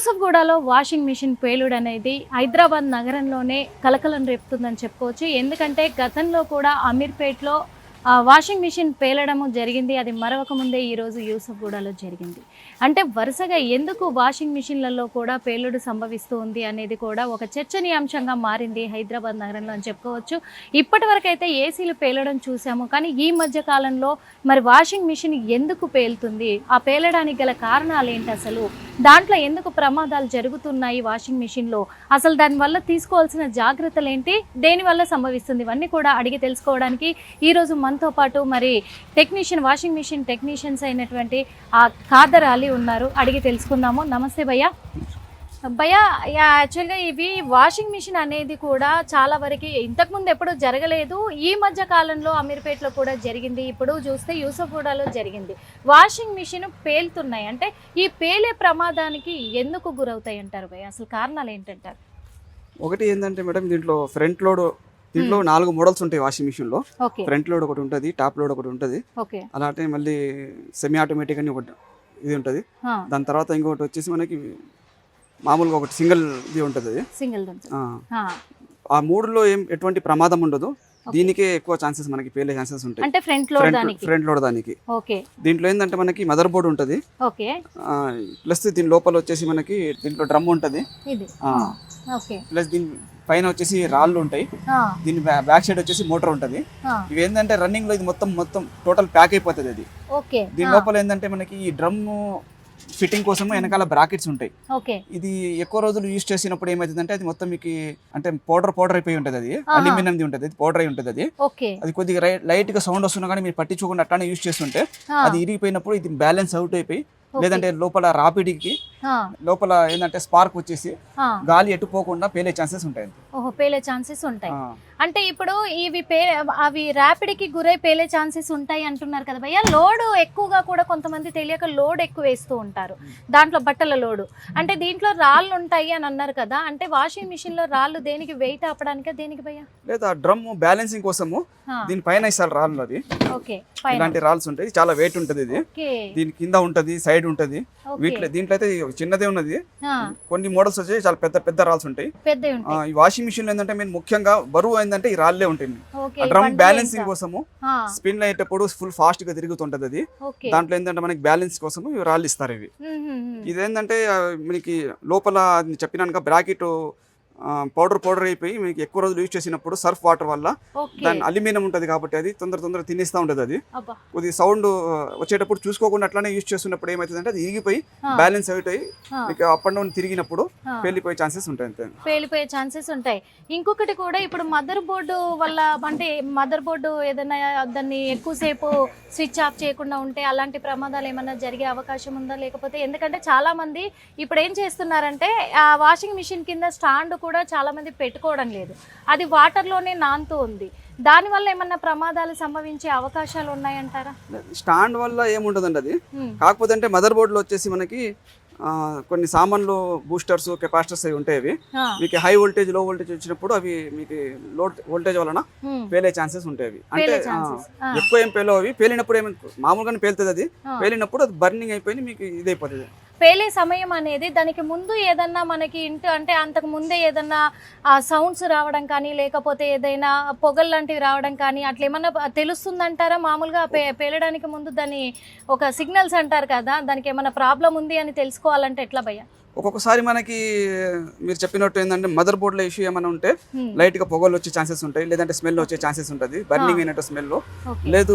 యూసఫ్గూడలో washing machine పేలుడు అనేది హైదరాబాద్ నగరంలోనే కలకలం రేపుతుందని చెప్పుకోవచ్చు. ఎందుకంటే గతంలో కూడా అమీర్పేట్లో వాషింగ్ మిషన్ పేలడము జరిగింది. అది మరొక ముందే ఈరోజు యూసఫ్గూడలో జరిగింది. అంటే వరుసగా ఎందుకు వాషింగ్ మిషన్లలో కూడా పేలుడు సంభవిస్తూ ఉంది అనేది కూడా ఒక చర్చనీయాంశంగా మారింది హైదరాబాద్ నగరంలో అని చెప్పుకోవచ్చు. ఇప్పటి వరకు అయితే ఏసీలు పేలడం చూసాము, కానీ ఈ మధ్య కాలంలో మరి వాషింగ్ మిషన్ ఎందుకు పేలుతుంది, ఆ పేలడానికి గల కారణాలు ఏంటి, అసలు దాంట్లో ఎందుకు ప్రమాదాలు జరుగుతున్నాయి వాషింగ్ మిషన్లో, అసలు దానివల్ల తీసుకోవాల్సిన జాగ్రత్తలు ఏంటి, దేనివల్ల సంభవిస్తుంది, ఇవన్నీ కూడా అడిగి తెలుసుకోవడానికి ఈరోజు మనతో పాటు మరి టెక్నీషియన్, వాషింగ్ మిషన్ టెక్నీషియన్స్ అయినటువంటి ఖాదర్ అలీ ఉన్నారు. అడిగి తెలుసుకుందాము. నమస్తే భయ్యా. భయ్యా, యాక్చువల్గా ఇవి వాషింగ్ మిషన్ అనేది కూడా చాలా వరకు ఇంతకుముందు ఎప్పుడూ జరగలేదు. ఈ మధ్య కాలంలో అమీర్పేటలో కూడా జరిగింది. ఇప్పుడు చూస్తే యూసఫ్గూడలో జరిగింది. వాషింగ్ మిషన్ పేలుతున్నాయి. అంటే ఈ పేలే ప్రమాదానికి ఎందుకు గురవుతాయి అంటారు భయ్యా? అసలు కారణాలు ఏంటంటారు? ఒకటి ఏంటంటే మేడం, దీంట్లో ఫ్రంట్ లోడ్, దీంట్లో 4 మోడల్స్ ఉంటాయి వాషింగ్ మిషన్ లో. ఫ్రంట్ లోడ్ ఒకటి ఉంటుంది, టాప్ లోడ్ ఒకటి ఉంటుంది, అలాంటి మళ్ళీ సెమీ ఆటోమేటిక్ అని ఒకటి ఇది ఉంటుంది. దాని తర్వాత ఇంకొకటి వచ్చేసి మనకి మామూలుగా ఒకటి సింగిల్ ఇది ఉంటుంది. అది సింగిల్. ఆ మూడులో ఎటువంటి ప్రమాదం ఉండదు. దీనికే ఎక్కువ ఛాన్సెస్ మనకి పేలే ఛాన్సెస్ ఉంటాయి. అంటే ఫ్రంట్ లోడ్ దానికి. దీంట్లో ఏంటంటే మనకి మదర్ బోర్డ్ ఉంటుంది, ప్లస్ దీని లోపల వచ్చేసి మనకి దీంట్లో డ్రమ్ ఉంటుంది, ప్లస్ దీని పైన వచ్చేసి రాళ్ళు ఉంటాయి. దీని బ్యాక్ సైడ్ వచ్చేసి మోటార్ ఉంటుంది. ఇవి ఏంటంటే రన్నింగ్ లో ఇది మొత్తం టోటల్ ప్యాక్ అయిపోతుంది. అది దీని లోపల ఏంటంటే మనకి ఈ డ్రమ్ ఫిట్టింగ్ కోసం వెనకాల బ్రాకెట్స్ ఉంటాయి. ఇది ఎక్కువ రోజులు యూజ్ చేసినప్పుడు ఏమైతుందంటే అది మొత్తం మీకు అంటే పౌడర్ అయిపోయి ఉంటుంది. అది అల్యూమినియం ఉంటుంది, అది పౌడర్ అయి ఉంటుంది. అది కొద్దిగా లైట్ గా సౌండ్ వస్తున్నా కానీ మీరు పట్టించుకోకుండా అట్లానే యూజ్ చేస్తుంటే అది ఇరిగిపోయినప్పుడు ఇది బ్యాలెన్స్ అవుట్ అయిపోయి, లేదంటే లోపల రాపిడికి లోపల ఏంటంటే స్పార్క్ వచ్చేసి గాలి ఎట్టుపోకుండా పేలే ఛాన్సెస్ ఉంటాయి. పేలే ఛాన్సెస్ ఉంటాయి. అంటే ఇప్పుడు ఇవి అవి ర్యాపిడ్కి గురై పేలే ఛాన్సెస్ ఉంటాయి అంటున్నారు కదా భయ్య. లోడ్ ఎక్కువగా కూడా కొంతమంది తెలియక లోడ్ ఎక్కువ వేస్తూ ఉంటారు, దాంట్లో బట్టల లోడు. అంటే దీంట్లో రాళ్ళు ఉంటాయి అని అన్నారు కదా, అంటే వాషింగ్ మిషన్ లో రాళ్ళు దేనికి, వెయిట్ ఆపడానికి దేనికి భయ్య? లేదా డ్రమ్ బ్యాలెన్సింగ్ కోసము దీనిపైన ఇస్తారు రాళ్ళు. అది ఇలాంటి రాల్స్ ఉంటాయి, చాలా వెయిట్ ఉంటుంది. ఇది దీని కింద ఉంటది, సైడ్ ఉంటది. దీంట్లో అయితే చిన్నదే ఉన్నది. కొన్ని మోడల్స్ వచ్చి చాలా పెద్ద రాల్స్ ఉంటాయి. ఈ వాషింగ్ మిషన్ లో ఏంటంటే మీరు ముఖ్యంగా బరువు ఏంటంటే ఈ రాళ్ళే ఉంటుంది. డ్రమ్ బ్యాలెన్సింగ్ కోసము స్పిన్ అయ్యేటప్పుడు ఫుల్ ఫాస్ట్ గా తిరుగుతుంటది. అది దాంట్లో ఏంటంటే మనకి బ్యాలెన్స్ కోసం ఇవి రాళ్ళు ఇస్తారు. ఇవి ఇదేంటంటే మనకి లోపల చెప్పినాక బ్రాకెట్ పౌడర్ అయిపోయి మీకు ఎక్కువ రోజులు యూజ్ చేసినప్పుడు సర్ఫ్ వాటర్ వల్ల దాని అల్యూమినియం ఉంటుంది కాబట్టి అది తొందర తినేస్తూ ఉంటుంది. అది కొద్దిగా సౌండ్ వచ్చేటప్పుడు చూసుకోకుండా అట్లానే యూజ్ చేస్తున్నప్పుడు ఏమవుతుంది అంటే అది ఇరిగిపోయి బ్యాలెన్స్ అవుట్ అయ్యి మీకు అప్ అండ్ డౌన్ తిరిగినప్పుడు పేలిపోయే ఛాన్సెస్ ఉంటాయి. ఇంకొకటి కూడా ఇప్పుడు మదర్ బోర్డు వల్ల, అంటే మదర్ బోర్డు ఏదైనా దాన్ని ఎక్కువసేపు స్విచ్ ఆఫ్ చేయకుండా ఉంటే అలాంటి ప్రమాదాలు ఏమైనా జరిగే అవకాశం ఉందా? లేకపోతే ఎందుకంటే చాలా మంది ఇప్పుడు ఏం చేస్తున్నారంటే ఆ వాషింగ్ మిషన్ కింద స్టాండ్ కూడా చాలా మంది పెట్టుకోవడం లేదు, అది వాటర్ లోనే నానుతూ ఉంది. దాని వల్ల ఏమన్నా ప్రమాదాలు సంభవించే అవకాశాలు ఉన్నాయంటారా? స్టాండ్ వల్ల ఏముంటదండి అది. కాకపోతే అంటే మదర్ బోర్డ్ లో వచ్చేసి మనకి కొన్ని సామాన్లు బూస్టర్స్, కెపాసిటర్స్ అవి ఉంటాయి. అవి మీకు హై వోల్టేజ్, లో వోల్టేజ్ వచ్చినప్పుడు అవి మీకు లో వోల్టేజ్ వలన పేలే ఛాన్సెస్ ఉంటాయి. అవి అంటే ఎక్కువ ఏం పేలో, అవి పేలినప్పుడు మామూలుగానే పేలుతుంది. అది పేలినప్పుడు అది బర్నింగ్ అయిపోయి మీకు ఇదైపోతుంది. పేలే సమయం అనేది దానికి ముందు ఏదన్నా మనకి అంటే అంతకు ముందే ఏదన్నా సౌండ్స్ రావడం కానీ, లేకపోతే ఏదైనా పొగలు లాంటివి రావడం కానీ అట్లా ఏమన్నా తెలుస్తుందంటారా? మామూలుగా పేలడానికి ముందు దాని ఒక సిగ్నల్స్ అంటారు కదా, దానికి ఏమన్నా ప్రాబ్లం ఉంది అని తెలుసుకోవాలంటే ఎట్లా భయ్య? ఒక్కొక్కసారి మనకి మీరు చెప్పినట్టు ఏంటంటే మదర్ బోర్డ్ లో ఇష్యూ ఏమైనా ఉంటే లైట్ గా పొగలు వచ్చే ఛాన్సెస్ ఉంటాయి, లేదంటే స్మెల్ వచ్చే ఛాన్సెస్ ఉంటుంది, బర్నింగ్ అయినట్టు స్మెల్. లేదు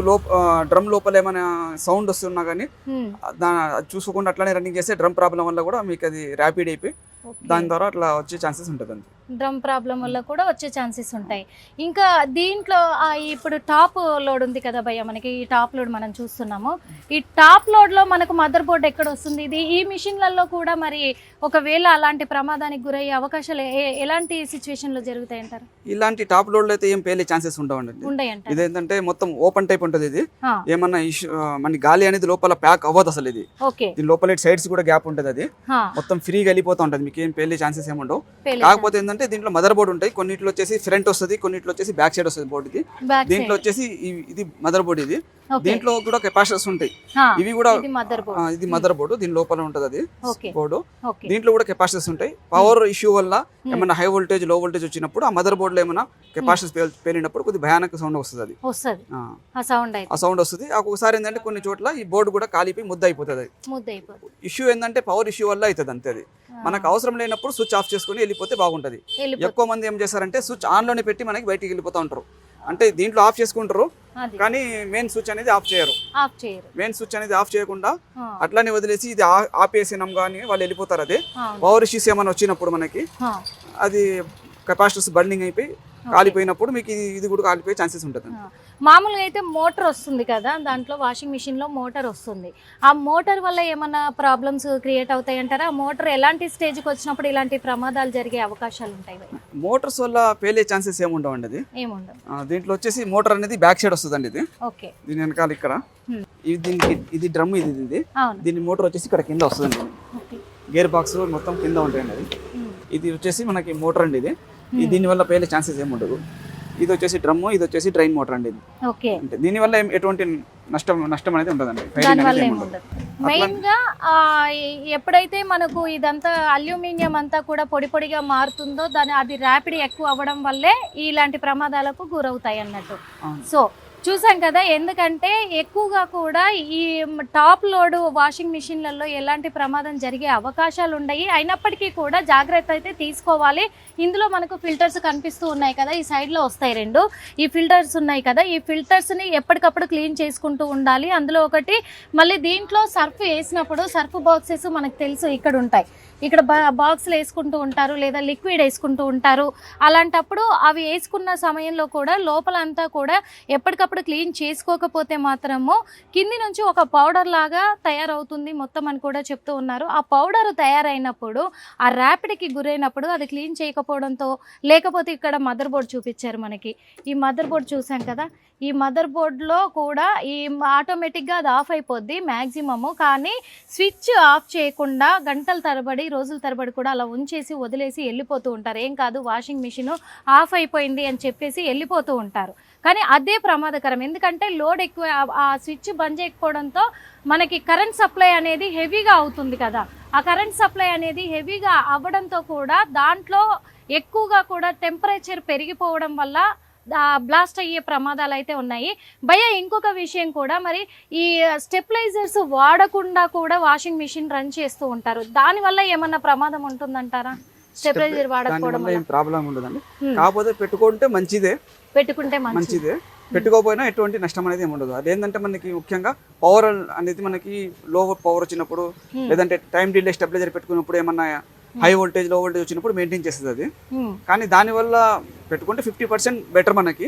డ్రమ్ లోపల ఏమైనా సౌండ్ వస్తున్నా కానీ చూసుకోకుండా అట్లానే రన్నింగ్ చేస్తే డ్రమ్ ప్రాబ్లం వల్ల కూడా మీకు అది ర్యాపిడ్ అయిపోయి దాని ద్వారా అట్లా వచ్చే ఛాన్సెస్ ఉంటుంది. అంతే, డ్రమ్ ప్రాబ్లం వల్ల కూడా వచ్చే ఛాన్సెస్ ఉంటాయి. ఇంకా దీంట్లో ఇప్పుడు టాప్ లోడ్ ఉంది కదా భయ్య, మనకి ఈ టాప్ లోడ్ మనం చూస్తున్నాము. ఈ టాప్ లోడ్ లో మనకు మదర్ బోర్డ్ ఎక్కడ వస్తుంది? ఇది ఈ మిషన్లలో కూడా మరి ఒకవేళ అలాంటి ప్రమాదానికి గురయ్యే అవకాశాలు ఎలాంటి సిచ్యువేషన్ లో జరుగుతాయి అంటారు? ఇలాంటి టాప్ లోడ్ లో అయితే ఏం పేలే ఛాన్సెస్ ఉండవండి. ఇదేంటంటే మొత్తం ఓపెన్ టైప్ ఉంటుంది. ఇది ఏమన్నా ఇష్యూ మన గాలి అనేది లోపల ప్యాక్ అవ్వదు అసలు. ఇది దీని లోపల సైడ్స్ కూడా గ్యాప్ ఉంటుంది. అది మొత్తం ఫ్రీగా వెళ్ళిపోతా ఉంటుంది, మీకు ఏం పేలే ఛాన్సెస్ ఏముండవు. కాకపోతే ఏంటంటే దీంట్లో మదర్ బోర్డ్ ఉంటాయి, కొన్నిట్లో వచ్చేసి ఫ్రంట్ వస్తుంది, కొన్నిట్లో వచ్చేసి బ్యాక్ సైడ్ వస్తుంది బోర్డుకి. దీంట్లో వచ్చేసి ఇది మదర్ బోర్డ్. ఇది దీంట్లో కూడా కెపాసిటర్స్ ఉంటాయి. ఇవి కూడా ఇది మదర్ బోర్డు, దీని లోపల ఉంటది అది బోర్డు. దీంట్లో కూడా కెపాసిటర్స్ ఉంటాయి. పవర్ ఇష్యూ వల్ల ఏమైనా హై వోల్టేజ్ లో వోల్టేజ్ వచ్చినప్పుడు ఆ మదర్ బోర్డు లో ఏమైనా కెపాసిటర్స్ పేలినప్పుడు కొద్దిగా భయానక సౌండ్ వస్తుంది. అది ఆ సౌండ్ వస్తుంది. ఒక్కొక్కసారి ఏంటంటే కొన్ని చోట్ల ఈ బోర్డు కూడా కాలిపోయి ముద్ద అయిపోతుంది. ఇష్యూ ఏంటంటే పవర్ ఇష్యూ వల్ల అవుతుంది అంతే. అది మనకు అవసరం లేనప్పుడు స్విచ్ ఆఫ్ చేసుకుని వెళ్ళిపోతే బాగుంటది. ఎక్కువ మంది ఏం చేస్తారంటే స్విచ్ ఆన్ లోనే పెట్టి మనకి బయటికి వెళ్ళిపోతూ ఉంటారు. అంటే దీంట్లో ఆఫ్ చేసుకుంటారు కానీ మెయిన్ స్విచ్ అనేది ఆఫ్ చేయరు. మెయిన్ స్విచ్ అనేది ఆఫ్ చేయకుండా అట్లానే వదిలేసి ఇది ఆపేసినాం కానీ వాళ్ళు వెళ్ళిపోతారు. అదే పవర్ ఇష్యూస్ ఏమైనా వచ్చినప్పుడు మనకి అది కెపాసిటర్స్ బర్నింగ్ అయిపోయి కాలిపోయినప్పుడు మీకు ఇది కూడా కాలిపోయే ఛాన్సెస్ ఉంటుంది. మామూలుగా అయితే మోటార్ వస్తుంది కదా, దాంట్లో వాషింగ్ మిషన్ లో మోటార్ వస్తుంది. ఆ మోటార్ వల్ల ఏమైనా ప్రాబ్లమ్స్ క్రియేట్ అవుతాయి అంటారా? ఆ మోటార్ ఎలాంటి స్టేజ్ కి వచ్చినప్పుడు ఇలాంటి ప్రమాదాలు జరిగే అవకాశాలు ఉంటాయి? మోటార్స్ వల్ల పేలే ఛాన్సెస్ ఏముండవండి. అది దీంట్లో వచ్చేసి మోటార్ అనేది బ్యాక్ సైడ్ వస్తుందండి. ఇది దీని వెనకాల ఇక్కడ ఇది డ్రమ్, ఇది దీని మోటార్ వచ్చేసి ఇక్కడ కింద వస్తుందండి. గేర్ బాక్స్ మొత్తం కింద ఉంటాయండి. అది ఇది వచ్చేసి మనకి మోటార్ అండి. ఇది దీని వల్ల పేలే ఛాన్సెస్ ఏమి ఉండదు. ఇది వచ్చేసి డ్రమ్, ఇది వచ్చేసి డ్రైన్ మోటార్ అండి. అంటే దీని వల్ల ఎటువంటి నష్టం అనేది ఉండదండి. మెయిన్ గా ఎప్పుడైతే మనకు ఇదంతా అల్యూమినియం అంతా కూడా పొడి పొడిగా మారుతుందో అది ర్యాపిడ్ ఎక్కువ అవ్వడం వల్లే ఇలాంటి ప్రమాదాలకు గురవుతాయి అన్నట్టు. సో చూసాం కదా, ఎందుకంటే ఎక్కువగా కూడా ఈ టాప్ లోడ్ వాషింగ్ మిషన్లలో ఎలాంటి ప్రమాదం జరిగే అవకాశాలు ఉన్నాయి. అయినప్పటికీ కూడా జాగ్రత్త అయితే తీసుకోవాలి. ఇందులో మనకు ఫిల్టర్స్ కనిపిస్తూ ఉన్నాయి కదా, ఈ సైడ్లో వస్తాయి 2 ఈ ఫిల్టర్స్ ఉన్నాయి కదా, ఈ ఫిల్టర్స్ని ఎప్పటికప్పుడు క్లీన్ చేసుకుంటూ ఉండాలి. అందులో ఒకటి మళ్ళీ దీంట్లో సర్ఫ్ వేసినప్పుడు సర్ఫ్ బాక్సెస్ మనకు తెలుసు ఇక్కడ ఉంటాయి. ఇక్కడ బాక్స్లు వేసుకుంటూ ఉంటారు లేదా లిక్విడ్ వేసుకుంటూ ఉంటారు. అలాంటప్పుడు అవి వేసుకున్న సమయంలో కూడా లోపల అంతా కూడా ఎప్పటికప్పుడు క్లీన్ చేసుకోకపోతే మాత్రము కింది నుంచి ఒక పౌడర్ లాగా తయారవుతుంది మొత్తం అని కూడా చెప్తూ ఉన్నారు. ఆ పౌడర్ తయారైనప్పుడు ఆ ర్యాపిడ్కి గురైనప్పుడు అది క్లీన్ చేయకపోవడంతో, లేకపోతే ఇక్కడ మదర్ బోర్డ్ చూపించారు మనకి. ఈ మదర్ బోర్డ్ చూసాం కదా, ఈ మదర్ బోర్డ్లో కూడా ఈ ఆటోమేటిక్గా అది ఆఫ్ అయిపోద్ది మ్యాక్సిమము. కానీ స్విచ్ ఆఫ్ చేయకుండా గంటల తరబడి రోజుల తరబడి కూడా అలా ఉంచేసి వదిలేసి వెళ్ళిపోతూ ఉంటారు. ఏం కాదు, వాషింగ్ మిషన్ ఆఫ్ అయిపోయింది అని చెప్పేసి వెళ్ళిపోతూ ఉంటారు. కానీ అదే ప్రమాదకరం. ఎందుకంటే లోడ్ ఎక్కువ, ఆ స్విచ్ బంద్ చేయకపోవడంతో మనకి కరెంట్ సప్లై అనేది హెవీగా అవుతుంది కదా. ఆ కరెంట్ సప్లై అనేది హెవీగా అవ్వడంతో కూడా దాంట్లో ఎక్కువగా కూడా టెంపరేచర్ పెరిగిపోవడం వల్ల బ్లాస్ట్ అయ్యే ప్రమాదాలు అయితే ఉన్నాయి. ఇంకొక విషయం కూడా, మరి ఈ స్టెబిలైజర్స్ వాడకుండా కూడా వాషింగ్ మిషన్ రన్ చేస్తూ ఉంటారు. దానివల్ల ఏమన్నా ప్రమాదం ఉంటుందంటారా? స్టెబిలైజర్ వాడకపోవడం వల్ల ప్రాబ్లం ఉండదండి. కాకపోతే పెట్టుకుంటే మంచిదే, పెట్టుకోకపోయినా ఎటువంటి నష్టం అనేది ఏమి ఉండదు. అదేంటంటే మనకి ముఖ్యంగా పవర్ అనేది మనకి లో పవర్ వచ్చినప్పుడు లేదంటే టైం డిలే స్టెబిలైజర్ పెట్టుకున్నప్పుడు ఏమన్నా హై వోల్టేజ్ లో వోల్టేజ్ వచ్చినప్పుడు మెయింటైన్ చేస్తుంది అది. కానీ దానివల్ల పెట్టుకుంటే 50% బెటర్ మనకి.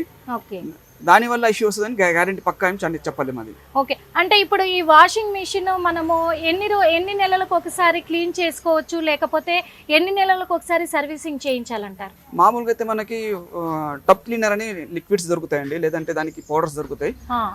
దానివల్ల ఇష్యూ వస్తుందని గ్యారెంటీ పక్కా ఏమి చెప్పలేము అది. ఓకే, అంటే ఇప్పుడు ఈ వాషింగ్ మిషన్ మనము ఎన్ని నెలలకు ఒకసారి క్లీన్ చేసుకోవచ్చు, లేకపోతే ఎన్ని నెలలకు ఒకసారి సర్వీసింగ్ చేయించాలంటారు? మామూలుగా అయితే మనకి టప్ క్లీనర్ అని లిక్విడ్స్ దొరుకుతాయండి, లేదంటే దానికి పౌడర్స్ దొరుకుతాయి.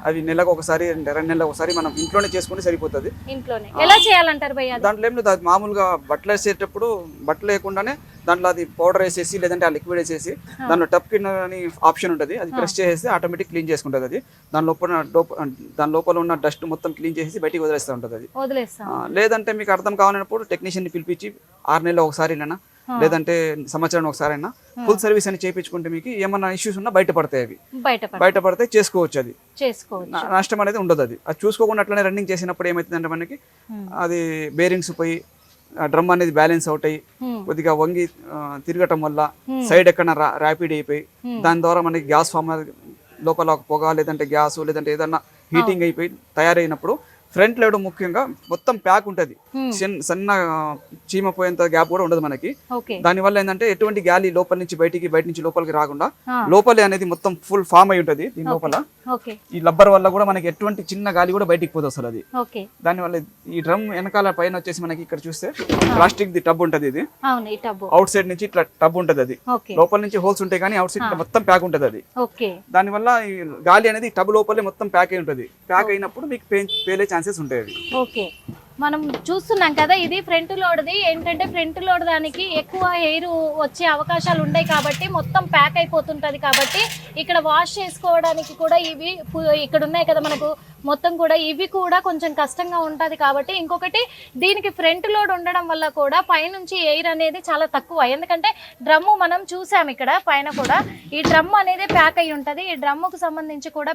అవి నెలకు ఒకసారి 2 నెలలకు ఒకసారి మనం ఇంట్లోనే చేసుకుంటే సరిపోతుంది. ఇంట్లోనే ఎలా చేయాలంటారు భయ్యా? దాంట్లో ఏం లేదు, మామూలుగా బట్టలు వేసేటప్పుడు బట్టలు లేకుండానే దాంట్లో అది పౌడర్ వేసేసి లేదంటే ఆ లిక్విడ్ వేసేసి దాంట్లో టప్ క్లీనర్ అని ఆప్షన్ ఉంటుంది, అది ప్రెస్ చేసేసి ఆటోమేటిక్ క్లీన్ చేసుకుంటుంది. అది దాని లోపల ఉన్న డస్ట్ మొత్తం క్లీన్ చేసి బయటికి వదిలేస్తూ ఉంటుంది. అది లేదంటే మీకు అర్థం కావాలన్నప్పుడు టెక్నీషియన్ ని పిలిపించి 6 నెలలు ఒకసారి లేదంటే సంవత్సరం ఒకసారి అయినా ఫుల్ సర్వీస్ అని చేయించుకుంటే మీకు ఏమన్నా ఇష్యూస్ ఉన్నా బయటపడతాయి. అవి బయటపడితే చేసుకోవచ్చు, అది నష్టం అనేది ఉండదు. అది చూసుకోకుండా అట్లనే రన్నింగ్ చేసినప్పుడు ఏమవుతుందంటే మనకి అది బేరింగ్స్ పోయి డ్రమ్ అనేది బ్యాలెన్స్ అవుట్ అయ్యి కొద్దిగా వంగి తిరగటం వల్ల సైడ్ ఎక్కడ ర్యాపిడ్ అయిపోయి దాని ద్వారా మనకి గ్యాస్ ఫామ్ లోపల పొగ లేదంటే గ్యాస్ లేదంటే ఏదన్నా హీటింగ్ అయిపోయి తయారైనప్పుడు ఫ్రంట్ లోడ్ ముఖ్యంగా మొత్తం ప్యాక్ ఉంటుంది. సన్న చీమ పోయేంత గ్యాప్ కూడా ఉండదు మనకి. దానివల్ల ఏంటంటే ఎటువంటి గాలి లోపల నుంచి బయట నుంచి లోపలికి రాకుండా లోపలే అనేది మొత్తం ఫుల్ ఫామ్ అయి ఉంటది. దీని లోపల ఈ లబ్బర్ వల్ల కూడా మనకి ఎటువంటి చిన్న గాలి కూడా బయటికి పోదు అసలు. అది దానివల్ల ఈ డ్రమ్ వెనకాల పైన వచ్చేసి మనకి ఇక్కడ చూస్తే ప్లాస్టిక్ ది టబ్ ఉంటది. ఇది అవుట్ సైడ్ నుంచి ఇట్లా టబ్ ఉంటది. అది లోపల నుంచి హోల్స్ ఉంటాయి కానీ అవుట్ సైడ్ మొత్తం ప్యాక్ ఉంటది. అది దానివల్ల ఈ గాలి అనేది టబ్ లోపలే మొత్తం ప్యాక్ అయి ఉంటది. ప్యాక్ అయినప్పుడు మీకు పేలే ఛాన్సెస్ ఉంటాయి. ఓకే, మనం చూస్తున్నాం కదా, ఇది ఫ్రంట్ లోడ్ది. ఏంటంటే ఫ్రంట్ లోడ్ దానికి ఎక్కువ ఎయిర్ వచ్చే అవకాశాలు ఉన్నాయి కాబట్టి మొత్తం ప్యాక్ అయిపోతుంటది. కాబట్టి ఇక్కడ వాష్ చేసుకోవడానికి కూడా ఇవి ఇక్కడ ఉన్నాయి కదా, మనకు మొత్తం కూడా ఇవి కూడా కొంచెం కష్టంగా ఉంటుంది కాబట్టి, ఇంకొకటి దీనికి ఫ్రంట్ లోడ్ ఉండడం వల్ల కూడా పైనుంచి ఎయిర్ అనేది చాలా తక్కువ. ఎందుకంటే డ్రమ్ము మనం చూసాం ఇక్కడ పైన కూడా ఈ డ్రమ్ అనేది ప్యాక్ అయి ఉంటుంది. ఈ డ్రమ్ముకు సంబంధించి కూడా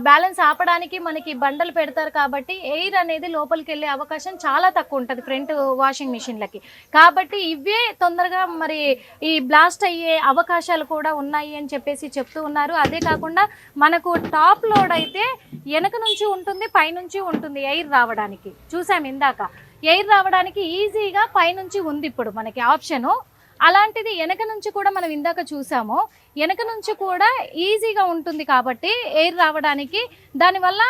బ్యాలెన్స్ ఆపడానికి మనకి బండలు పెడతారు కాబట్టి ఎయిర్ అనేది లోపలికి వెళ్ళే అవకాశం చాలా తక్కువ ఉంటుంది ఫ్రంట్ వాషింగ్ మిషన్లకి. కాబట్టి ఇవే తొందరగా మరి ఈ బ్లాస్ట్ అయ్యే అవకాశాలు కూడా ఉన్నాయి అని చెప్పేసి చెప్తూ ఉన్నారు. అదే కాకుండా మనకు టాప్ లోడ్ అయితే వెనక నుంచి ఉంటుంది, పైనుంచి ఉంటుంది ఎయిర్ రావడానికి. చూసాం ఇందాక ఎయిర్ రావడానికి ఈజీగా పైనుంచి ఉంది ఇప్పుడు మనకి ఆప్షను. అలాంటిది వెనక నుంచి కూడా మనం ఇందాక చూసాము, వెనక నుంచి కూడా ఈజీగా ఉంటుంది కాబట్టి ఎయిర్ రావడానికి. దానివల్ల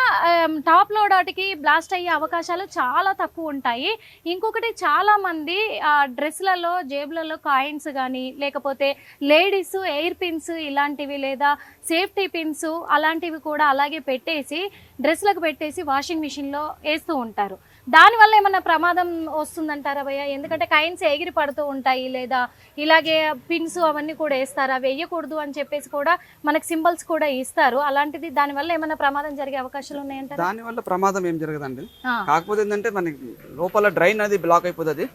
టాప్ లోడ్ వాటికి బ్లాస్ట్ అయ్యే అవకాశాలు చాలా తక్కువ ఉంటాయి. ఇంకొకటి చాలామంది డ్రెస్లలో జేబులలో కాయిన్స్ కానీ లేకపోతే లేడీస్ ఎయిర్ పిన్స్ ఇలాంటివి లేదా సేఫ్టీ పిన్స్ అలాంటివి కూడా అలాగే పెట్టేసి డ్రెస్లకు పెట్టేసి వాషింగ్ మిషన్లో వేస్తూ ఉంటారు. దానివల్ల ఏమన్నా ప్రమాదం వస్తుందంటారా భయ్య? ఎందుకంటే కాయిన్స్ ఎగిరి పడుతూ ఉంటాయి, లేదా ఇలాగే పిన్స్ అవన్నీ కూడా వేస్తారు. అవి వేయకూడదు అని చెప్పేసి కూడా మనకు సింబల్స్ కూడా ఇస్తారు. అలాంటిది దానివల్ల ఏమైనా ప్రమాదం జరిగే అవకాశాలు ఉన్నాయంటారా? దానివల్ల ప్రమాదం ఏం జరగదండి. కాకపోతే ఏంటంటే మనకి లోపల డ్రైన్ అది బ్లాక్ అయిపోతుంది.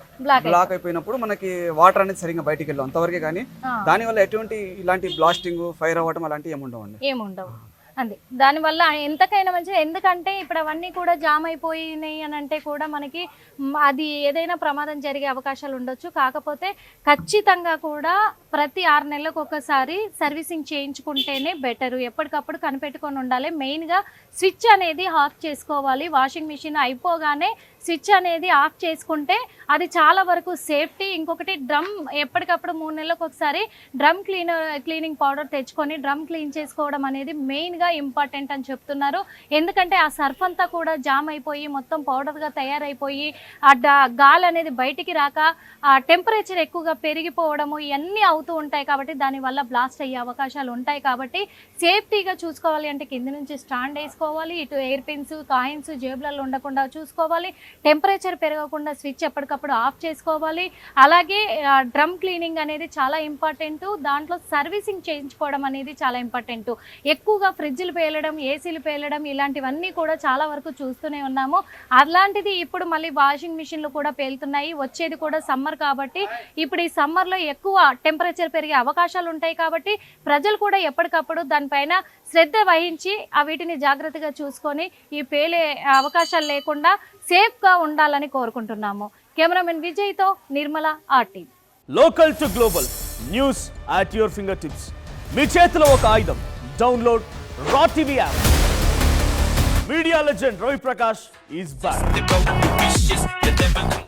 బ్లాక్ అయిపోయినప్పుడు మనకి వాటర్ అనేది సరిగ్గా బయటికి వెళ్ళాం అంతవరకే. కానీ దానివల్ల ఎటువంటి ఇలాంటి బ్లాస్టింగ్ ఫైర్ అవ్వడం అలాంటివి ఏముండవు. అంతే. దానివల్ల ఎంతకైనా మంచిది. ఎందుకంటే ఇప్పుడు అవన్నీ కూడా జామ్ అయిపోయినాయి అని అంటే కూడా మనకి అది ఏదైనా ప్రమాదం జరిగే అవకాశాలు ఉండొచ్చు. కాకపోతే ఖచ్చితంగా కూడా ప్రతి 6 నెలలకు ఒకసారి సర్వీసింగ్ చేయించుకుంటేనే బెటరు. ఎప్పటికప్పుడు కనిపెట్టుకొని ఉండాలి. మెయిన్గా స్విచ్ అనేది ఆఫ్ చేసుకోవాలి. వాషింగ్ మిషన్ అయిపోగానే స్విచ్ అనేది ఆఫ్ చేసుకుంటే అది చాలా వరకు సేఫ్టీ. ఇంకొకటి డ్రమ్ ఎప్పటికప్పుడు 3 నెలలకు ఒకసారి డ్రమ్ క్లీనింగ్ పౌడర్ తెచ్చుకొని డ్రమ్ క్లీన్ చేసుకోవడం అనేది మెయిన్గా ఇంపార్టెంట్ అని చెప్తున్నారు. ఎందుకంటే ఆ సర్ఫ్ అంతా కూడా జామ్ అయిపోయి మొత్తం పౌడర్గా తయారైపోయి ఆ గాలి అనేది బయటికి రాక ఆ టెంపరేచర్ ఎక్కువగా పెరిగిపోవడము ఇవన్నీ అవుతూ ఉంటాయి. కాబట్టి దానివల్ల బ్లాస్ట్ అయ్యే అవకాశాలు ఉంటాయి. కాబట్టి సేఫ్టీగా చూసుకోవాలి అంటే కింద నుంచి స్టాండ్ వేసుకోవాలి, ఇటు ఎయిర్ పిన్స్ కాయిన్స్ జేబులలో ఉండకుండా చూసుకోవాలి, టెంపరేచర్ పెరగకుండా స్విచ్ ఎప్పటికప్పుడు ఆఫ్ చేసుకోవాలి. అలాగే డ్రమ్ క్లీనింగ్ అనేది చాలా ఇంపార్టెంట్. దాంట్లో సర్వీసింగ్ చేయించుకోవడం అనేది చాలా ఇంపార్టెంట్. ఎక్కువగా ఫ్రిడ్జ్లు పేలడం, ఏసీలు పేలడం ఇలాంటివన్నీ కూడా చాలా వరకు చూస్తూనే ఉన్నాము. అలాంటిది ఇప్పుడు మళ్ళీ వాషింగ్ మిషన్లు కూడా పేలుతున్నాయి. వచ్చేది కూడా సమ్మర్ కాబట్టి ఇప్పుడు ఈ సమ్మర్లో ఎక్కువ టెంపరేచర్ పెరిగే అవకాశాలు ఉంటాయి. కాబట్టి ప్రజలు కూడా ఎప్పటికప్పుడు దానిపైన శ్రద్ధ వహించి వీటిని జాగ్రత్తగా చూసుకొని ఈ పేలే అవకాశాలు లేకుండా సేఫ్గా ఉండాలని కోరుకుంటున్నాము. కెమెరామెన్ విజయ్తో Nirmala RT. Local to global news at your finger tips. మీ చేతిలో ఒక ఆయుధం. Download R TV app. Media legend Ravi Prakash is back.